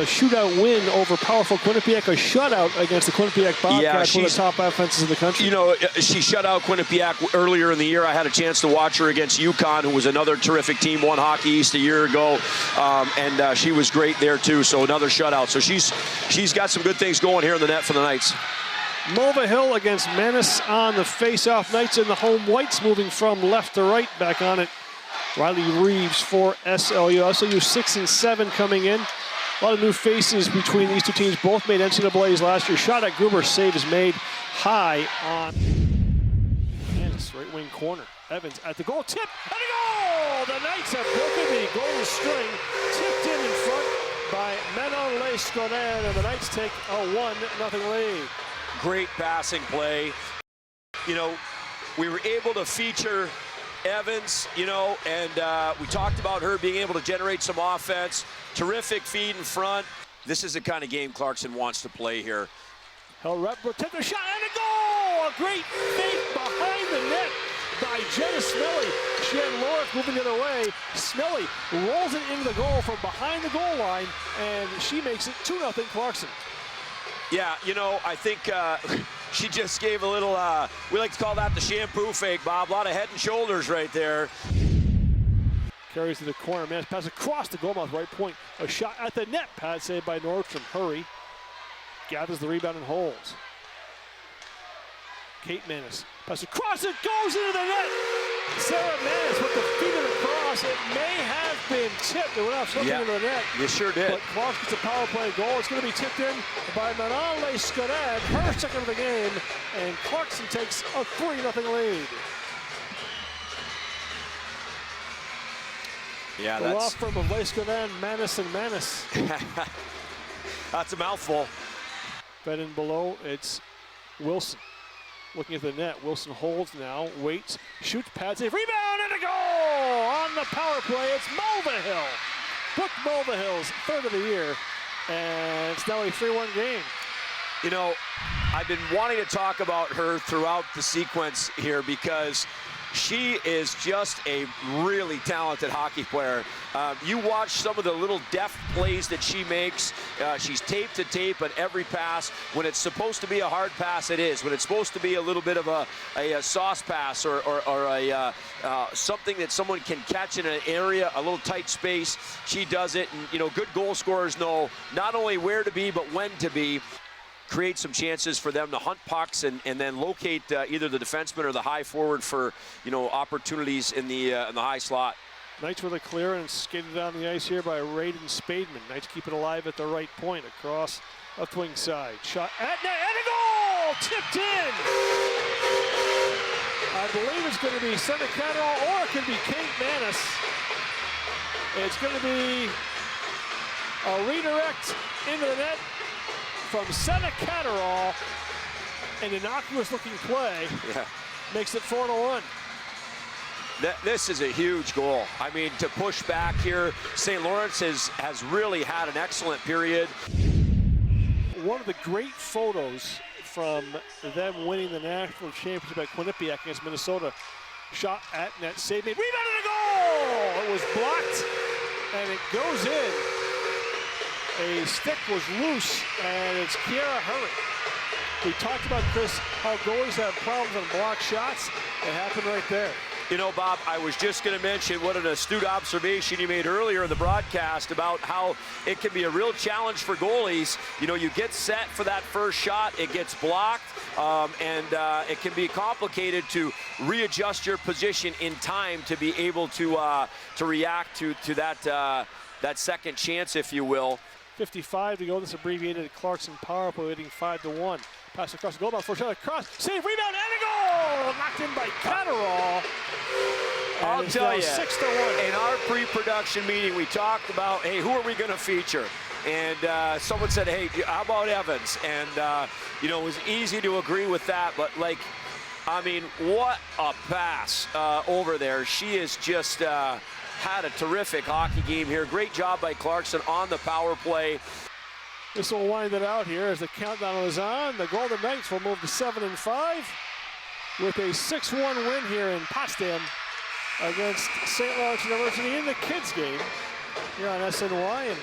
shootout win over powerful Quinnipiac, a shutout against the Quinnipiac Bobcats, one of the top offenses in the country. You know, she shut out Quinnipiac earlier in the year. I had a chance to watch her against UConn, who was another terrific team, won Hockey East a year ago, and she was great there too. So another shutout. So she's got some good things going here in the net for the Knights. Mulvihill against Menace on the face-off. Knights in the home whites, moving from left to right. Back on it, Riley Reeves for SLU. SLU 6 and 7 coming in. A lot of new faces between these two teams. Both made NCAAs last year. Shot at Gruber. Save is made high on Menace, right wing corner. Evans at the goal. Tip and a goal! The Knights have broken the golden string. Tipped in front by Menon Leskonen, and the Knights take a 1-0 lead. Great passing play. You know, we were able to feature Evans, you know, and we talked about her being able to generate some offense. Terrific feed in front. This is the kind of game Clarkson wants to play here. Held rep, took a shot and a goal! A great fake behind the net by Jenna Smelly. She had Lorik moving the other way. Smelly rolls it into the goal from behind the goal line, and she makes it 2-0 Clarkson. Yeah, you know, I think she just gave a little, we like to call that the shampoo fake, Bob. A lot of head and shoulders right there. Carries to the corner, man, pass across the goalmouth, right point. A shot at the net, pad saved by Nordstrom. Hurry gathers the rebound and holds. Kate Menace, pass across, it goes into the net. Sarah Menace with the feet of the cross. It may have been tipped. It went off something into the net. You sure did. But Clark gets a power play goal. It's going to be tipped in by Menon Leskonen, her second of the game, and Clarkson takes a 3-0 lead. Yeah, the law firm of Leskonen, Menace and Menace. That's a mouthful. Fed in below, it's Wilson. Looking at the net, Wilson holds now, waits, shoots, pad save, rebound, and a goal! On the power play, it's Mulvihill. Brooke Mulvihill's third of the year, and it's now a 3-1 game. You know, I've been wanting to talk about her throughout the sequence here because she is just a really talented hockey player. You watch some of the little deft plays that she makes. She's tape to tape at every pass. When it's supposed to be a hard pass, it is. When it's supposed to be a little bit of a sauce pass or a something that someone can catch in an area, a little tight space, she does it. And, you know, good goal scorers know not only where to be, but when to be. Create some chances for them to hunt pucks and then locate either the defenseman or the high forward for, you know, opportunities in the high slot. Knights with a clearance, skated down the ice here by Raiden Spademan. Knights keep it alive at the right point across left wing side. Shot at net and a goal! Tipped in! I believe it's going to be Senna Catterall or it could be Kate Menace. It's going to be a redirect into the net from Senna Catterall. An innocuous-looking play makes it 4-1. This is a huge goal. I mean, to push back here, St. Lawrence has really had an excellent period. One of the great photos from them winning the national championship at Quinnipiac against Minnesota. Shot at net, save made, rebound and a goal! It was blocked, and it goes in. A stick was loose, and it's Kiara Hurry. We talked about, Chris, how goalies have problems on block shots. It happened right there. You know, Bob, I was just going to mention what an astute observation you made earlier in the broadcast about how it can be a real challenge for goalies. You know, you get set for that first shot, it gets blocked, and it can be complicated to readjust your position in time to be able to react to that second chance, if you will. 55 to go. This abbreviated Clarkson power play, leading 5-1. Pass across the goal, about 4 shot across. Save, rebound, and a goal! Knocked in by Catterall. I'll tell you, 6-1. in our pre-production meeting, we talked about, hey, who are we going to feature? And someone said, hey, how about Evans? And, you know, it was easy to agree with that. But, like, I mean, what a pass over there. She is just had a terrific hockey game here. Great job by Clarkson on the power play. This will wind it out here as the countdown is on. The Golden Knights will move to 7-5 with a 6-1 win here in Potsdam against St. Lawrence University in the kids game here on SNY. And